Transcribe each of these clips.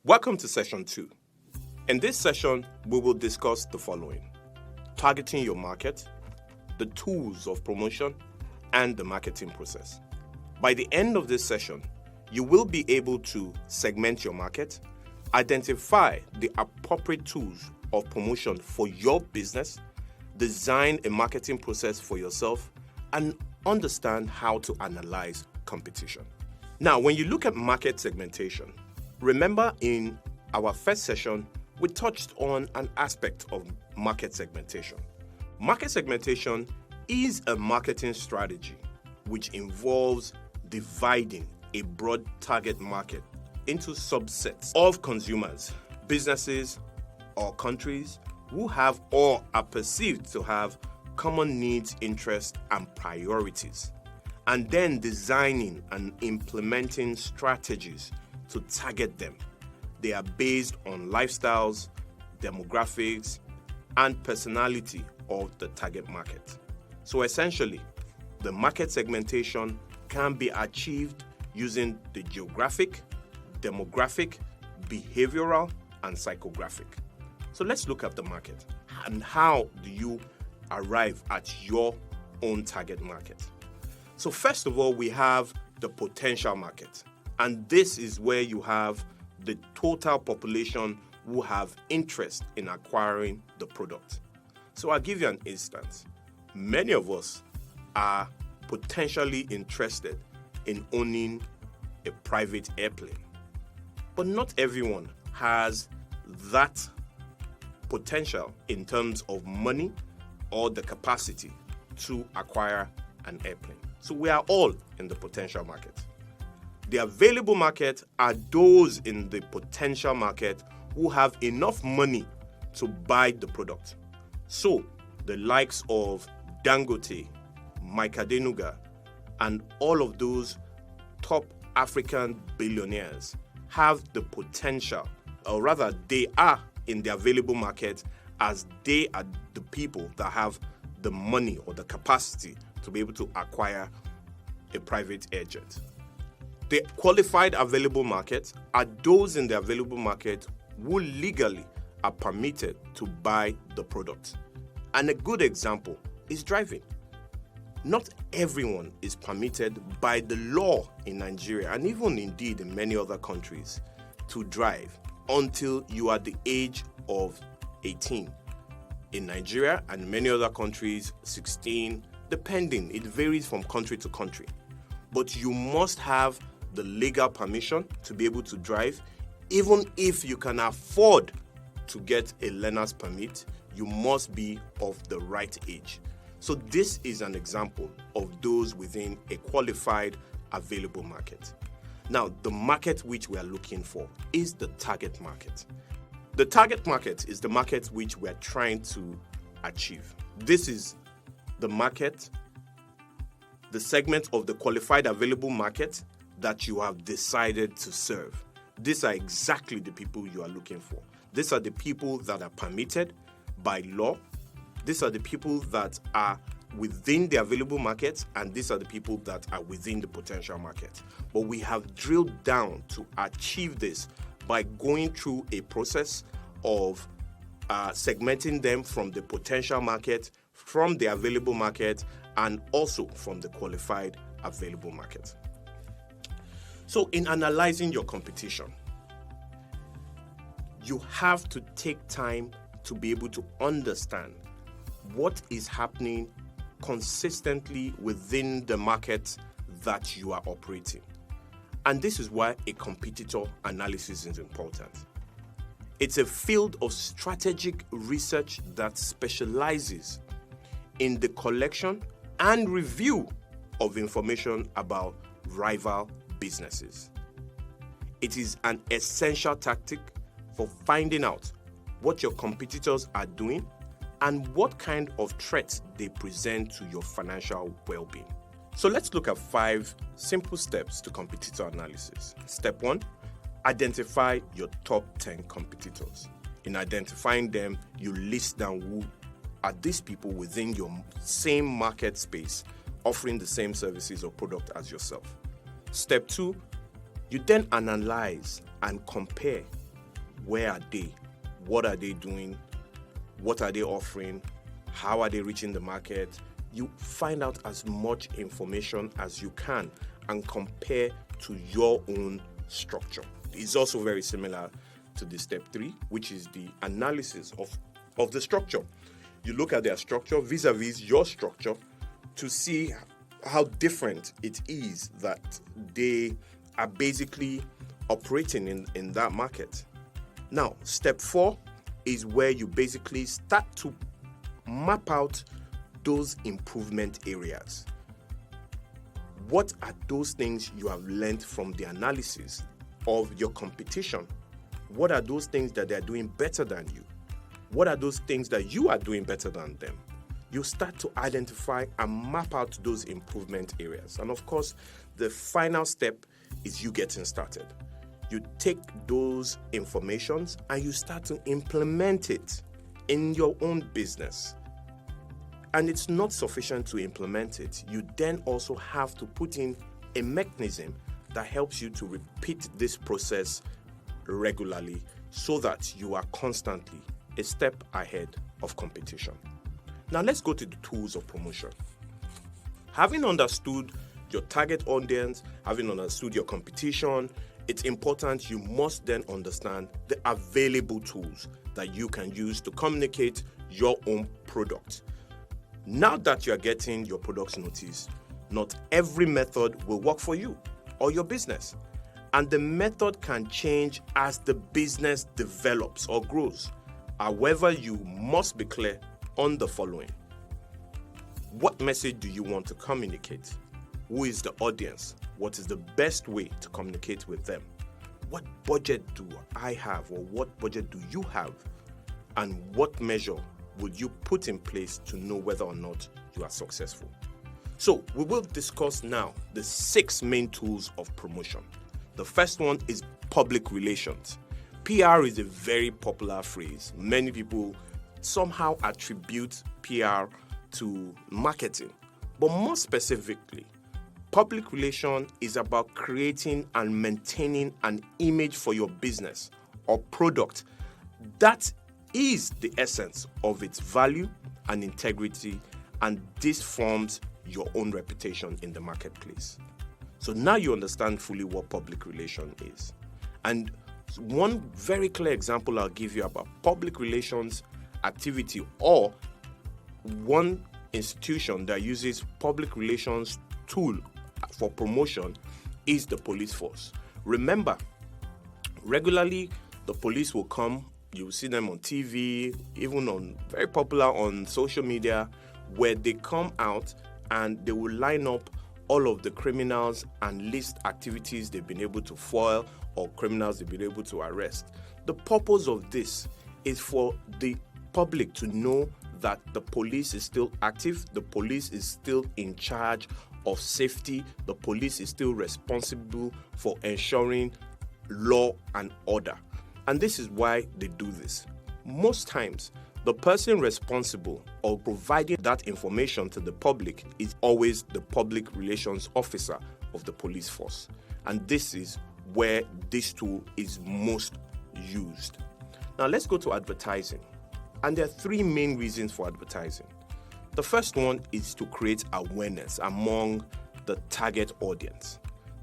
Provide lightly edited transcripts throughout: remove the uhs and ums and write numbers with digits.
Welcome to Session 2. In this session, we will discuss the following: targeting your market, the tools of promotion, and the marketing process. By the end of this session, you will be able to segment your market, identify the appropriate tools of promotion for your business, design a marketing process for yourself, and understand how to analyze competition. Now, when you look at market segmentation, remember in our first session, we touched on an aspect of market segmentation. Market segmentation is a marketing strategy which involves dividing a broad target market into subsets of consumers, businesses, or countries who have or are perceived to have common needs, interests, and priorities, and then designing and implementing strategies to target them. They are based on lifestyles, demographics, and personality of the target market. So essentially, the market segmentation can be achieved using the geographic, demographic, behavioral, and psychographic. So let's look at the market and how do you arrive at your own target market. So first of all, we have the potential market. And this is where you have the total population who have interest in acquiring the product. So I'll give you an instance. Many of us are potentially interested in owning a private airplane, but not everyone has that potential in terms of money or the capacity to acquire an airplane. So we are all in the potential market. The available market are those in the potential market who have enough money to buy the product. So the likes of Dangote, Mike Adenuga, and all of those top African billionaires have the potential, or rather they are in the available market, as they are the people that have the money or the capacity to be able to acquire a private air jet. The qualified available market are those in the available market who legally are permitted to buy the product. And a good example is driving. Not everyone is permitted by the law in Nigeria, and even indeed in many other countries, to drive until you are the age of 18. In Nigeria and many other countries, 16, depending, it varies from country to country. But you must have the legal permission to be able to drive. Even if you can afford to get a learner's permit, you must be of the right age. So this is an example of those within a qualified available market. Now, the market which we are looking for is the target market. The target market is the market which we are trying to achieve. This is the market, the segment of the qualified available market that you have decided to serve. These are exactly the people you are looking for. These are the people that are permitted by law. These are the people that are within the available market, and these are the people that are within the potential market. But we have drilled down to achieve this by going through a process of segmenting them from the potential market, from the available market, and also from the qualified available market. So in analyzing your competition, you have to take time to be able to understand what is happening consistently within the market that you are operating. And this is why a competitor analysis is important. It's a field of strategic research that specializes in the collection and review of information about rival businesses. It is an essential tactic for finding out what your competitors are doing and what kind of threats they present to your financial well-being. So let's look at 5 simple steps to competitor analysis. Step 1, identify your top 10 competitors. In identifying them, you list down who are these people within your same market space offering the same services or product as yourself. Step 2, you then analyze and compare where are they? What are they doing? What are they offering? How are they reaching the market? You find out as much information as you can and compare to your own structure. It's also very similar to the step 3, which is the analysis of the structure. You look at their structure vis-a-vis your structure to see how different it is that they are basically operating in that market. Now, step 4 is where you basically start to map out those improvement areas. What are those things you have learned from the analysis of your competition? What are those things that they're doing better than you? What are those things that you are doing better than them? You start to identify and map out those improvement areas. And of course, the final step is you getting started. You take those informations and you start to implement it in your own business. And it's not sufficient to implement it. You then also have to put in a mechanism that helps you to repeat this process regularly so that you are constantly a step ahead of competition. Now let's go to the tools of promotion. Having understood your target audience, having understood your competition, it's important you must then understand the available tools that you can use to communicate your own product. Now that you are getting your products noticed, not every method will work for you or your business. And the method can change as the business develops or grows. However, you must be clear on the following. What message do you want to communicate? Who is the audience? What is the best way to communicate with them? What budget do I have, or what budget do you have? And what measure would you put in place to know whether or not you are successful? So we will discuss now the 6 main tools of promotion. The first one is public relations. PR is a very popular phrase. Many people somehow attribute PR to marketing. But more specifically, public relations is about creating and maintaining an image for your business or product that is the essence of its value and integrity, and this forms your own reputation in the marketplace. So now you understand fully what public relation is. And one very clear example I'll give you about public relations activity, or one institution that uses public relations tool for promotion, is the police force. Remember, regularly the police will come. You'll see them on TV, even on very popular on social media, where they come out and they will line up all of the criminals and list activities they've been able to foil or criminals they've been able to arrest. The purpose of this is for the public to know that the police is still active, the police is still in charge of safety, the police is still responsible for ensuring law and order. And this is why they do this. Most times, the person responsible or providing that information to the public is always the public relations officer of the police force. And this is where this tool is most used. Now let's go to advertising. And there are 3 main reasons for advertising. The first one is to create awareness among the target audience.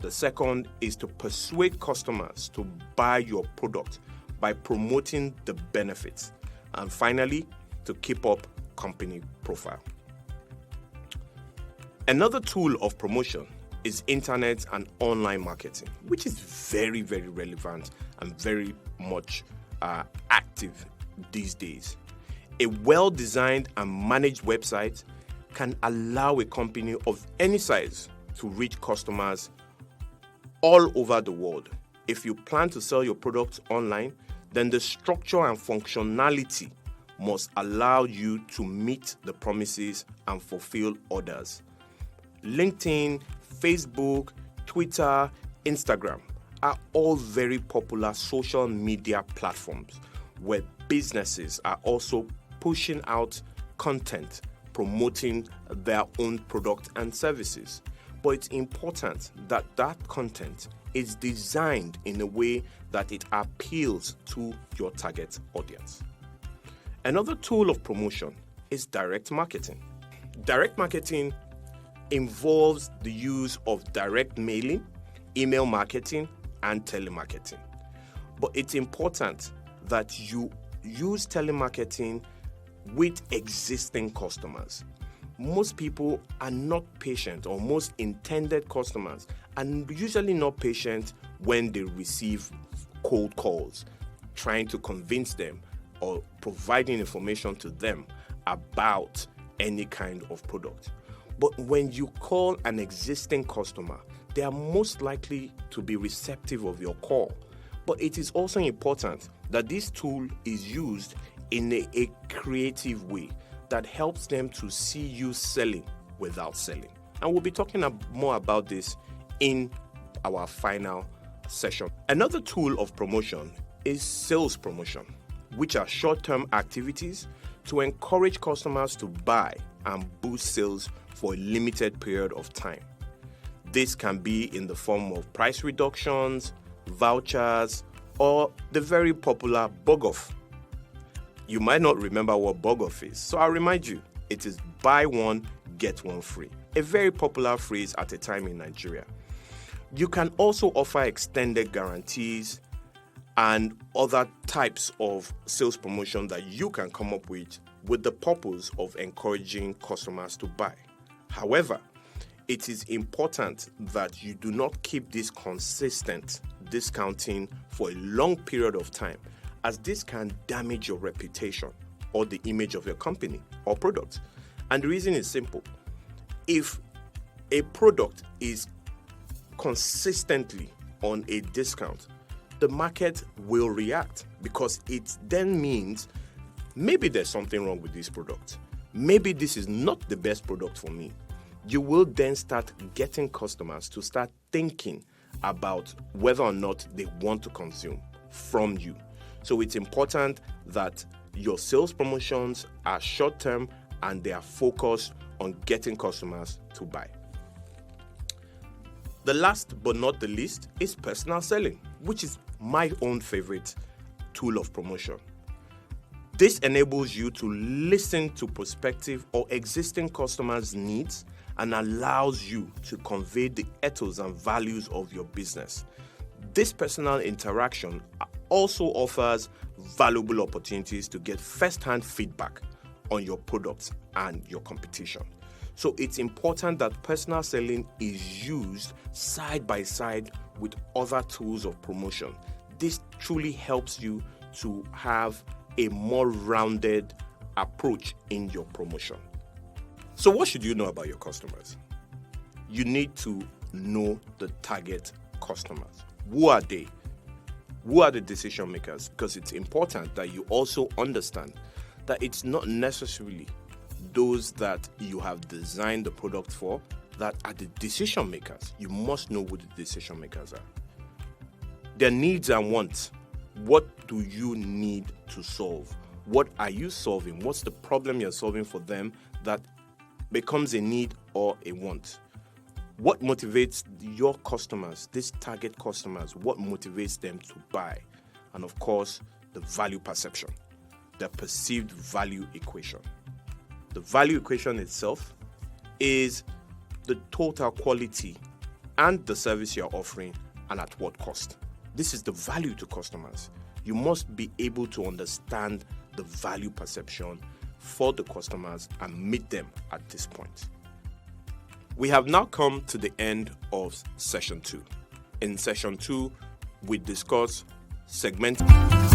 The second is to persuade customers to buy your product by promoting the benefits. And finally, to keep up company profile. Another tool of promotion is internet and online marketing, which is very, very relevant and very much active these days. A well-designed and managed website can allow a company of any size to reach customers all over the world. If you plan to sell your products online, then the structure and functionality must allow you to meet the promises and fulfill orders. LinkedIn, Facebook, Twitter, Instagram are all very popular social media platforms where businesses are also pushing out content promoting their own product and services. But it's important that that content is designed in a way that it appeals to your target audience. Another tool of promotion is direct marketing. Direct marketing involves the use of direct mailing, email marketing, and telemarketing. But it's important that you use telemarketing with existing customers. Most people are not patient, or most intended customers are usually not patient when they receive cold calls, trying to convince them or providing information to them about any kind of product. But when you call an existing customer, they are most likely to be receptive of your call. But it is also important that this tool is used in a creative way that helps them to see you selling without selling. And we'll be talking more about this in our final session. Another tool of promotion is sales promotion, which are short-term activities to encourage customers to buy and boost sales for a limited period of time. This can be in the form of price reductions, vouchers, or the very popular bug-off. You might not remember what bug-off is, so I'll remind you, it is buy one, get one free, a very popular phrase at a time in Nigeria. You can also offer extended guarantees and other types of sales promotion that you can come up with the purpose of encouraging customers to buy. However, it is important that you do not keep this consistent discounting for a long period of time, as this can damage your reputation or the image of your company or product. And the reason is simple. If a product is consistently on a discount, the market will react, because it then means maybe there's something wrong with this product. Maybe this is not the best product for me. You will then start getting customers to start thinking about whether or not they want to consume from you. So it's important that your sales promotions are short-term and they are focused on getting customers to buy. The last but not the least is personal selling, which is my own favorite tool of promotion. This enables you to listen to prospective or existing customers' needs and allows you to convey the ethos and values of your business. This personal interaction also offers valuable opportunities to get first-hand feedback on your products and your competition. So it's important that personal selling is used side by side with other tools of promotion. This truly helps you to have a more rounded approach in your promotion. So what should you know about your customers? You need to know the target customers. Who are they? Who are the decision makers? Because it's important that you also understand that it's not necessarily those that you have designed the product for that are the decision makers. You must know who the decision makers are. Their needs and wants. What do you need to solve? What are you solving? What's the problem you're solving for them that becomes a need or a want? What motivates your customers, these target customers? What motivates them to buy? And of course, the value perception, the perceived value equation. The value equation itself is the total quality and the service you're offering and at what cost. This is the value to customers. You must be able to understand the value perception for the customers and meet them at this point. We have now come to the end of Session 2. In Session 2, we discuss segmenting.